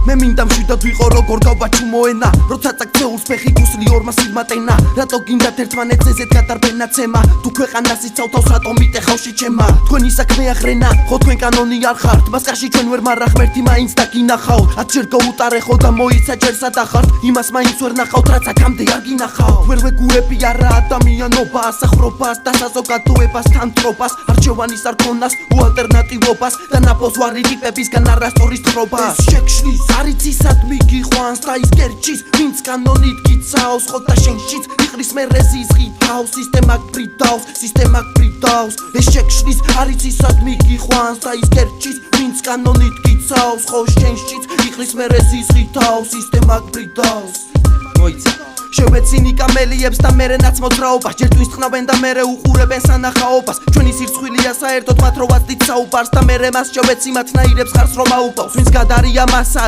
მე მინდა მშვიდად ვიყო როგორ გავბაჩუმოენა როცა წაქცეულს ფეხი გუსლი ორმა სიღმატენა რატო გინდათ ერთმანეთს ესეთ გადარბენა ცემა თუ ქვეყანას იცავ თავს რატომ მიტეხავში ჩემა თქვენი საქმე ახრენა ხო თქვენ კანონი არ ხართ მასკაში ჩვენ ვერ მარა ღმერთი მაინც დაგინახავთ 10 ჯერ გაუტარე ხო და მოიცა ჯერ სადახართ იმას მაინც ვერ ნახავთ რაც აქამდე არ გინახავთ ვერ ვეგუები არა ადამიანობას სახლობას და საზოგადოებას თანტრობას არჩევანის არ ქონას უალტერნატივობას და ნაპოს ვარი ტიპებისგან არასწორის თრობას შეკშლის არიცისად მიგიყვანს და ის კერჩის ვინც კანონით გიცავს ხო და შენშიც იყრის მე რეზის ღითავს სისტემა გბრიდავს ეს შეკშლის არიცისად მიგიყვანს და ის კერჩის ვინც კანონით გიცავს ხო შენშიც იყრის მე რეზის ღითავს სისტემა გბრიდავს მოიცა შევეცინი კამელიებს და მერენაც მოძრაობას ჯერ twins ხნავენ და მერე უყურებენ სანახაობას ჩვენი სირცხვილია საერთოდ მათ რო ვაცდით საუბარს და მერე მას შევეცი მათ ნაირებს ხარს რომ აუპავს ვინც გადარია მასა